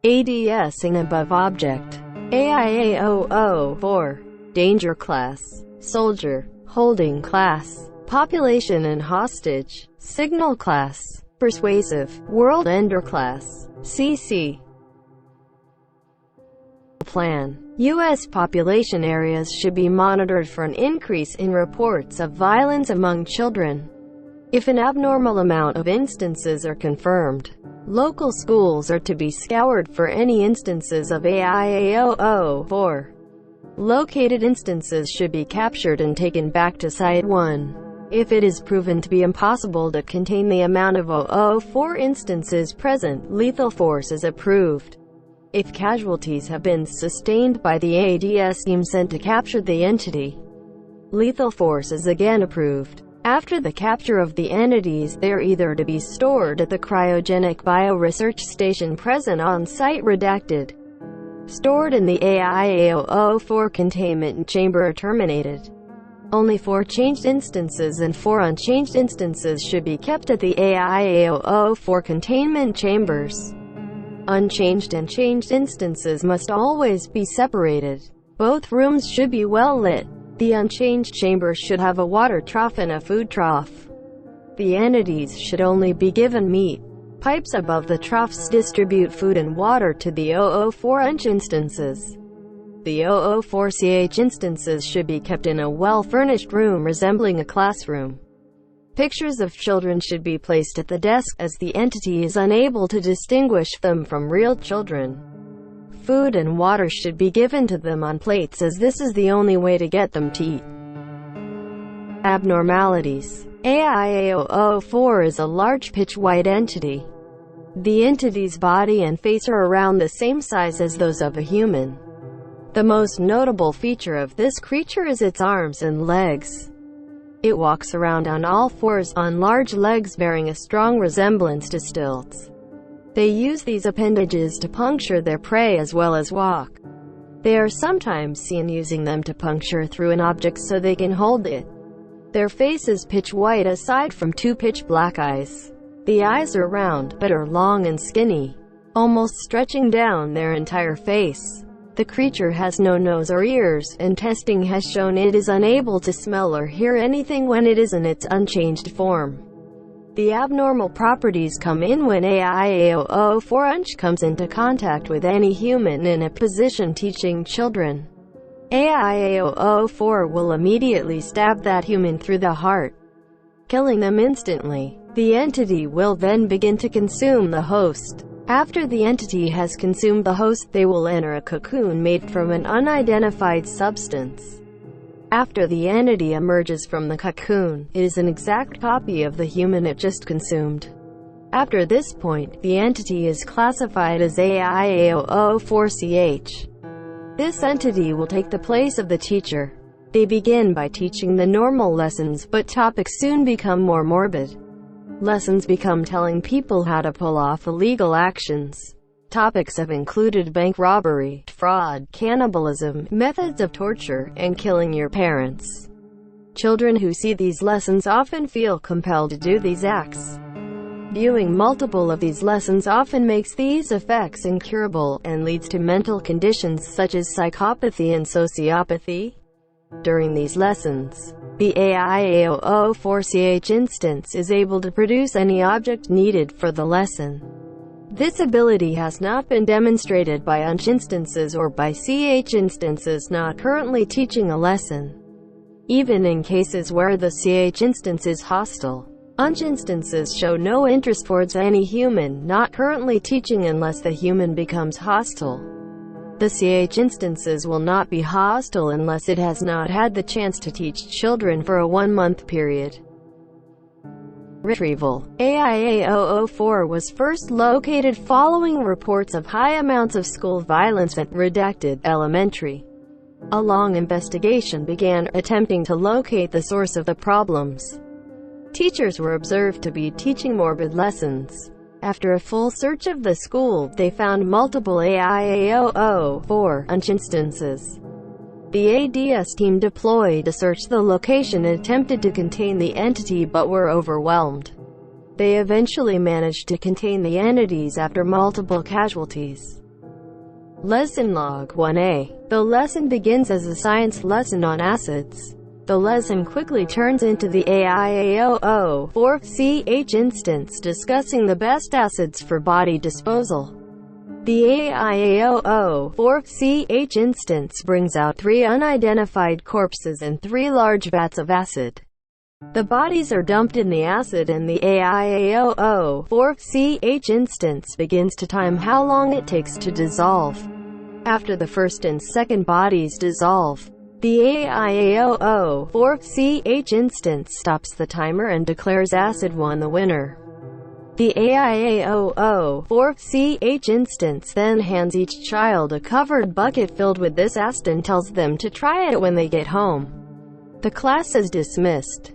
ADS and above object. AIA 004. Danger class. Soldier. Holding class. Population and hostage. Signal class. Persuasive. World Ender class. CC. Plan. U.S. population areas should be monitored for an increase in reports of violence among children. If an abnormal amount of instances are confirmed, local schools are to be scoured for any instances of AIA 004. Located instances should be captured and taken back to Site 1. If it is proven to be impossible to contain the amount of 004 instances present, lethal force is approved. If casualties have been sustained by the ADS team sent to capture the entity, lethal force is again approved. After the capture of the entities, they are either to be stored at the cryogenic bioresearch station present on site redacted, stored in the AIA 004 containment chamber or terminated. Only 4 changed instances and 4 unchanged instances should be kept at the AIA 004 containment chambers. Unchanged and changed instances must always be separated. Both rooms should be well lit. The unchanged chamber should have a water trough and a food trough. The entities should only be given meat. Pipes above the troughs distribute food and water to the 004 instances. The 004 instances should be kept in a well-furnished room resembling a classroom. Pictures of children should be placed at the desk, as the entity is unable to distinguish them from real children. Food and water should be given to them on plates, as this is the only way to get them to eat. Abnormalities. AIA 004 is a large pitch-white entity. The entity's body and face are around the same size as those of a human. The most notable feature of this creature is its arms and legs. It walks around on all fours, on large legs bearing a strong resemblance to stilts. They use these appendages to puncture their prey as well as walk. They are sometimes seen using them to puncture through an object so they can hold it. Their face is pitch white aside from 2 pitch black eyes. The eyes are round, but are long and skinny, almost stretching down their entire face. The creature has no nose or ears, and testing has shown it is unable to smell or hear anything when it is in its unchanged form. The abnormal properties come in when AIA 004 comes into contact with any human in a position teaching children. AIA 004 will immediately stab that human through the heart, killing them instantly. The entity will then begin to consume the host. After the entity has consumed the host, they will enter a cocoon made from an unidentified substance. After the entity emerges from the cocoon, it is an exact copy of the human it just consumed. After this point, the entity is classified as AIA 004CH. This entity will take the place of the teacher. They begin by teaching the normal lessons, but topics soon become more morbid. Lessons become telling people how to pull off illegal actions. Topics have included bank robbery, fraud, cannibalism, methods of torture, and killing your parents. Children who see these lessons often feel compelled to do these acts. Viewing multiple of these lessons often makes these effects incurable, and leads to mental conditions such as psychopathy and sociopathy. During these lessons, the AIA 004CH instance is able to produce any object needed for the lesson. This ability has not been demonstrated by UNCH instances or by CH instances not currently teaching a lesson. Even in cases where the CH instance is hostile, UNCH instances show no interest towards any human not currently teaching unless the human becomes hostile. The CH instances will not be hostile unless it has not had the chance to teach children for a 1-month period. Retrieval. AIA 004 was first located following reports of high amounts of school violence at redacted elementary. A long investigation began, attempting to locate the source of the problems. Teachers were observed to be teaching morbid lessons. After a full search of the school, they found multiple AIA 004 UNCH instances. The ADS team deployed to search the location and attempted to contain the entity but were overwhelmed. They eventually managed to contain the entities after multiple casualties. Lesson Log 1A. The lesson begins as a science lesson on acids. The lesson quickly turns into the AIA00-4ch instance discussing the best acids for body disposal. The AIA00-4ch instance brings out 3 unidentified corpses and 3 large vats of acid. The bodies are dumped in the acid and the AIA00-4ch instance begins to time how long it takes to dissolve. After the first and second bodies dissolve, the AIA00-4ch instance stops the timer and declares acid 1 the winner. The AIA00-4ch instance then hands each child a covered bucket filled with this acid and tells them to try it when they get home. The class is dismissed.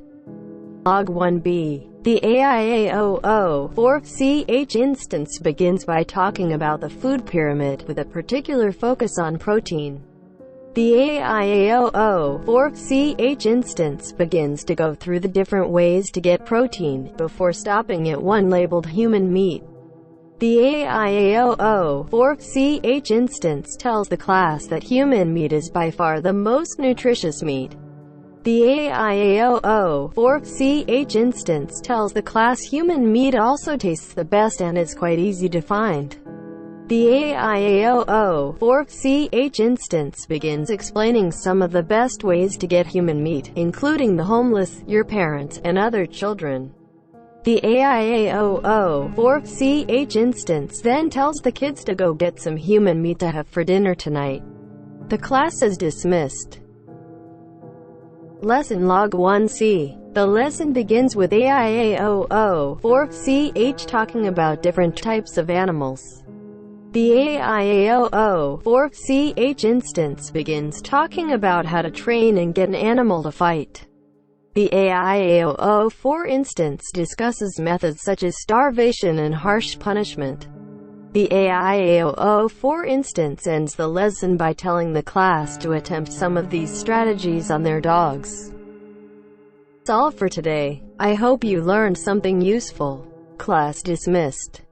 Log 1B. The AIA00-4ch instance begins by talking about the food pyramid, with a particular focus on protein. The AIA00-4ch instance begins to go through the different ways to get protein, before stopping at one labeled human meat. The AIA00-4ch instance tells the class that human meat is by far the most nutritious meat. The AIA00-4ch instance tells the class human meat also tastes the best and is quite easy to find. The AIA00-4ch instance begins explaining some of the best ways to get human meat, including the homeless, your parents, and other children. The AIA00-4ch instance then tells the kids to go get some human meat to have for dinner tonight. The class is dismissed. Lesson Log 1C. The lesson begins with AIA00-4ch talking about different types of animals. The AIA00-4ch instance begins talking about how to train and get an animal to fight. The AIA00-4 instance discusses methods such as starvation and harsh punishment. The AIA00-4 instance ends the lesson by telling the class to attempt some of these strategies on their dogs. That's all for today. I hope you learned something useful. Class dismissed.